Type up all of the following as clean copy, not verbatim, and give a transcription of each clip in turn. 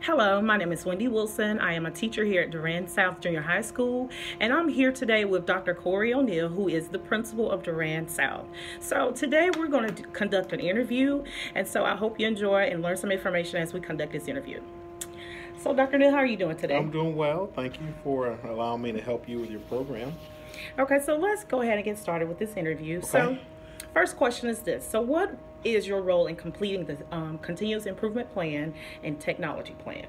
Hello, my name is Wendy Wilson. I am a teacher here at Duran South Junior High School, and I'm here today with Dr. Cory O'Neill, who is the principal of Duran South. So today we're going to conduct an interview, and so I hope you enjoy and learn some information as we conduct this interview. So Dr. Neal, how are you doing today? I'm doing well. Thank you for allowing me to help you with your program. Okay, so let's go ahead and get started with this interview. Okay. So first question is this. So what is your role in completing the continuous improvement plan and technology plan?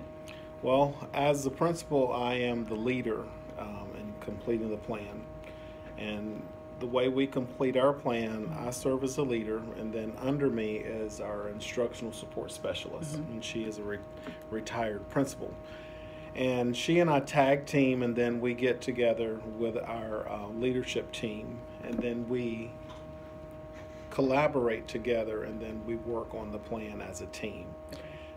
Well, as the principal, I am the leader in completing the plan. And the way we complete our plan, I serve as a leader, and then under me is our instructional support specialist, and she is a retired principal. And she and I tag team, and then we get together with our leadership team, and then we collaborate together, and then we work on the plan as a team.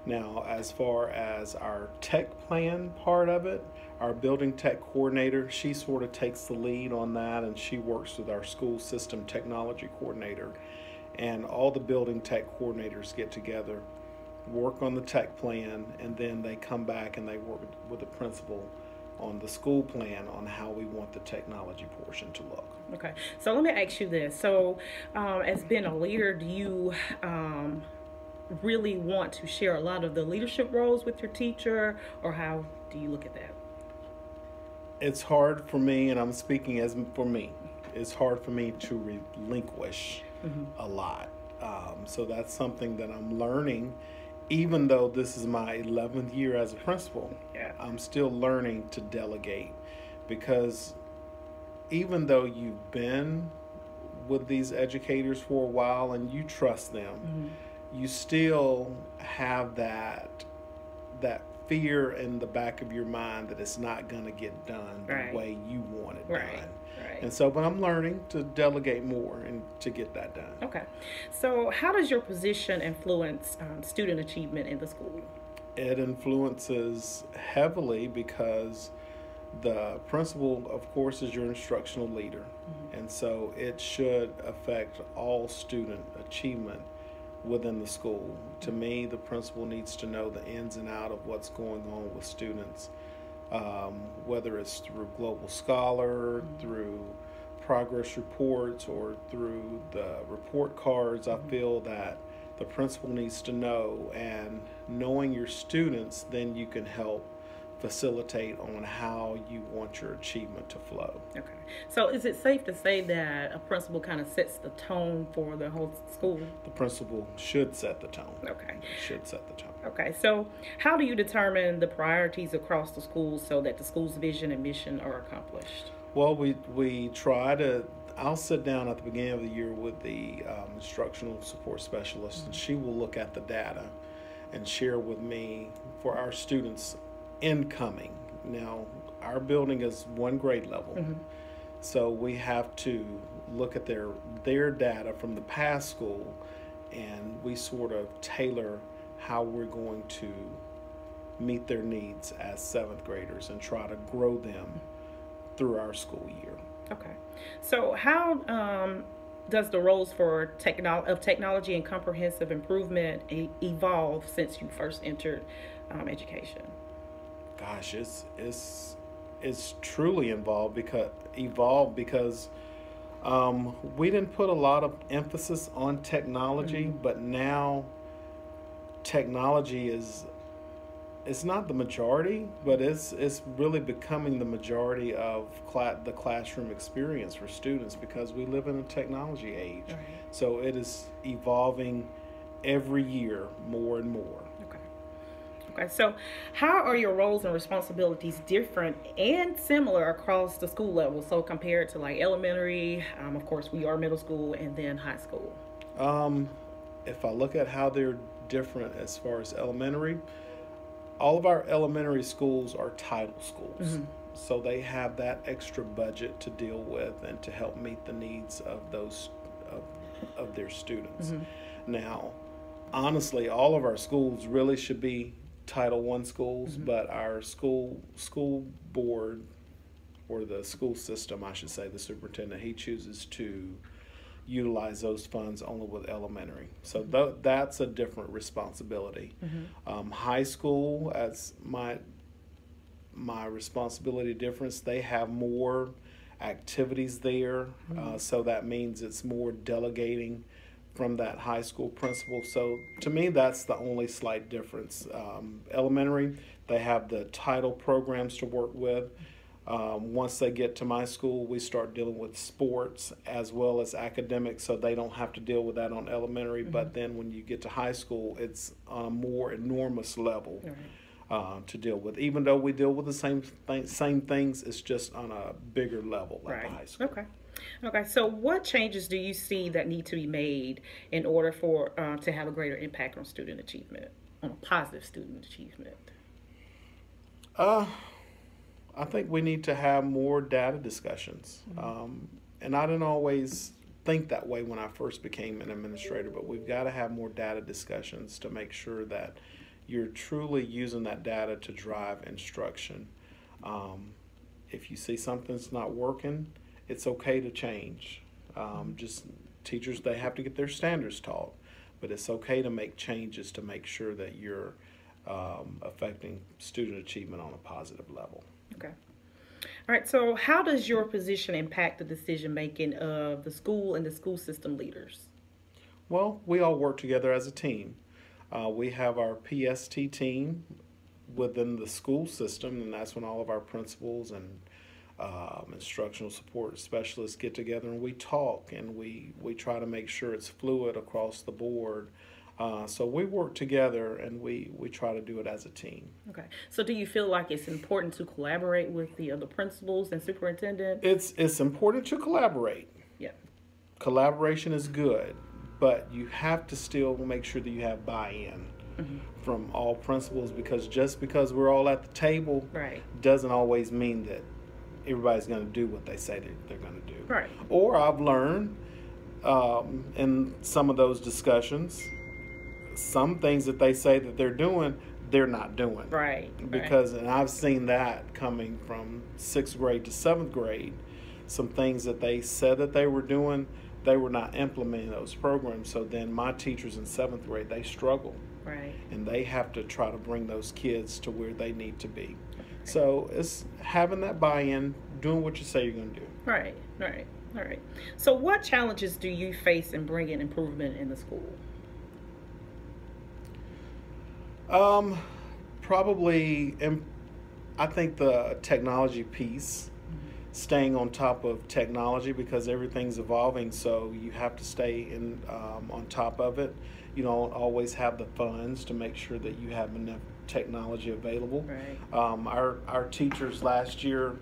Now, as far as our tech plan part of it, our building tech coordinator, she sort of takes the lead on that, and she works with our school system technology coordinator. And all the building tech coordinators get together, work on the tech plan, and then they come back and they work with the principal on the school plan on how we want the technology portion to look. Okay, so let me ask you this. So as being a leader, do you really want to share a lot of the leadership roles with your teacher, or how do you look at that? It's hard for me, and I'm speaking as for me, it's hard for me to relinquish a lot. So that's something that I'm learning. Even though this is my 11th year as a principal, I'm still learning to delegate, because even though you've been with these educators for a while and you trust them, you still have that fear in the back of your mind that it's not going to get done the way you want it done. And so, but I'm learning to delegate more and to get that done. Okay. So how does your position influence student achievement in the school? It influences heavily because the principal, of course, is your instructional leader. And so it should affect all student achievement within the school. To me, the principal needs to know the ins and outs of what's going on with students, whether it's through Global Scholar, through progress reports, or through the report cards. I feel that the principal needs to know, and knowing your students, then you can help facilitate on how you want your achievement to flow. Okay. So is it safe to say that a principal kind of sets the tone for the whole school? The principal should set the tone. Okay. Should set the tone. Okay. So how do you determine the priorities across the school so that the school's vision and mission are accomplished? Well, we try to, I'll sit down at the beginning of the year with the instructional support specialist, and she will look at the data and share with me for our students incoming. Now, our building is one grade level, so we have to look at their data from the past school, and we sort of tailor how we're going to meet their needs as 7th graders and try to grow them through our school year. Okay. So how does the roles for technology and comprehensive improvement evolve since you first entered education? Gosh, it's truly evolved because we didn't put a lot of emphasis on technology, but now technology it's not the majority, but it's really becoming the majority of the classroom experience for students, because we live in a technology age. So it is evolving every year more and more. Okay, so how are your roles and responsibilities different and similar across the school level? So compared to like elementary, of course we are middle school, and then high school. If I look at how they're different as far as elementary, all of our elementary schools are title schools. So they have that extra budget to deal with and to help meet the needs of those of their students. Now, honestly, all of our schools really should be Title I schools, but our school board, or the school system, I should say, the superintendent, he chooses to utilize those funds only with elementary. So that's a different responsibility. High school, as my responsibility difference, they have more activities there, so that means it's more delegating from that high school principal. So to me, that's the only slight difference. Elementary, they have the title programs to work with. Once they get to my school, we start dealing with sports as well as academics, so they don't have to deal with that on elementary. But then when you get to high school, it's on a more enormous level to deal with. Even though we deal with the same things, it's just on a bigger level at the high school. Okay. So what changes do you see that need to be made in order for to have a greater impact on student achievement, on a positive student achievement? I think we need to have more data discussions. And I didn't always think that way when I first became an administrator, but we've got to have more data discussions to make sure that you're truly using that data to drive instruction. If you see something's not working, it's okay to change. Just teachers, they have to get their standards taught, but it's okay to make changes to make sure that you're affecting student achievement on a positive level. Okay. All right. So how does your position impact the decision making of the school and the school system leaders? Well, we all work together as a team. We have our PST team within the school system, and that's when all of our principals and instructional support specialists get together and we talk and we try to make sure it's fluid across the board. So we work together and we try to do it as a team. Okay. So do you feel like it's important to collaborate with the other principals and superintendents? It's important to collaborate. Yeah. Collaboration is good, but you have to still make sure that you have buy-in from all principals, because just because we're all at the table doesn't always mean that everybody's going to do what they say they're going to do. Right. Or I've learned in some of those discussions, some things that they say that they're doing, they're not doing. Right. Because, and I've seen that coming from 6th grade to 7th grade, some things that they said that they were doing, they were not implementing those programs. So then my teachers in 7th grade, they struggle. Right. And they have to try to bring those kids to where they need to be. So it's having that buy-in, doing what you say you're going to do. Right. All right. So what challenges do you face in bringing improvement in the school? Probably, I think the technology piece, staying on top of technology, because everything's evolving, so you have to stay on top of it. You don't always have the funds to make sure that you have enough technology available. Right. Our teachers last year,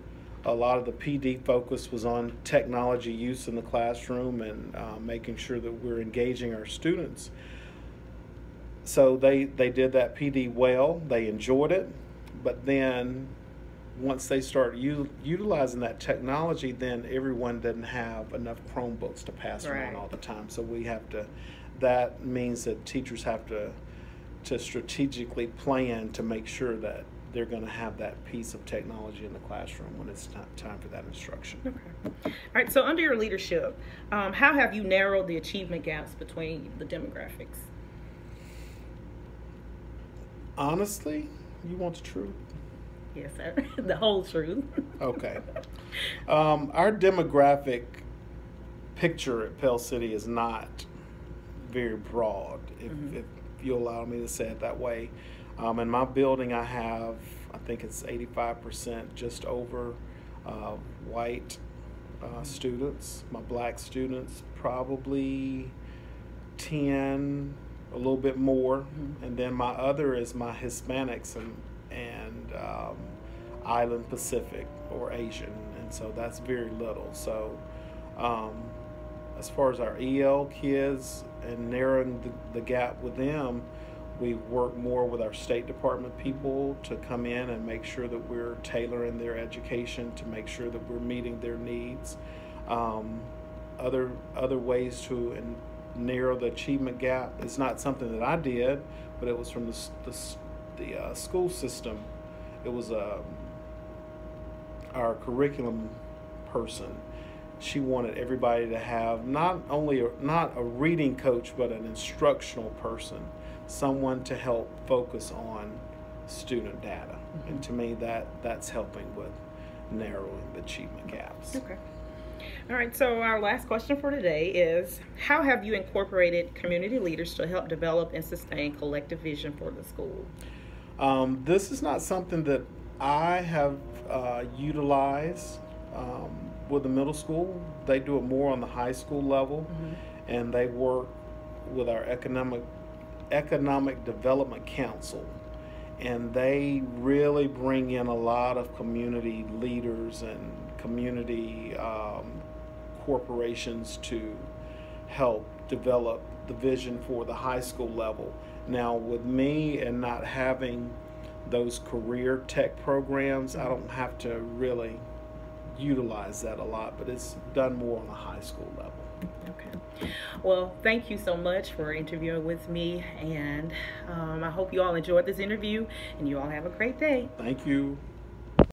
a lot of the PD focus was on technology use in the classroom and making sure that we're engaging our students. So they did that PD well. They enjoyed it, but then once they start utilizing that technology, then everyone doesn't have enough Chromebooks to pass around all the time. So we have to. That means that teachers have to strategically plan to make sure that they're going to have that piece of technology in the classroom when it's time for that instruction. Okay. All right. So under your leadership, how have you narrowed the achievement gaps between the demographics? Honestly, you want the truth? Yes, sir. The whole truth. Okay. Our demographic picture at Pell City is not very broad, if you allow me to say it that way. In my building, I have, I think it's 85% just over white students. My black students, probably 10, a little bit more. And then my other is my Hispanics and Island Pacific or Asian. And so that's very little. So as far as our EL kids and narrowing the gap with them, we work more with our State Department people to come in and make sure that we're tailoring their education to make sure that we're meeting their needs. Other ways to narrow the achievement gap is not something that I did, but it was from the school system. It was our curriculum person, she wanted everybody to have not a reading coach, but an instructional person, someone to help focus on student data. And to me, that's helping with narrowing the achievement gaps. Okay. All right, so our last question for today is, how have you incorporated community leaders to help develop and sustain collective vision for the school? This is not something that I have utilized with the middle school. They do it more on the high school level, and they work with our economic development council, and they really bring in a lot of community leaders and community corporations to help develop the vision for the high school level. Now, with me and not having those career tech programs, I don't have to really utilize that a lot, but it's done more on the high school level. Okay. Well, thank you so much for interviewing with me, and I hope you all enjoyed this interview, and you all have a great day. Thank you.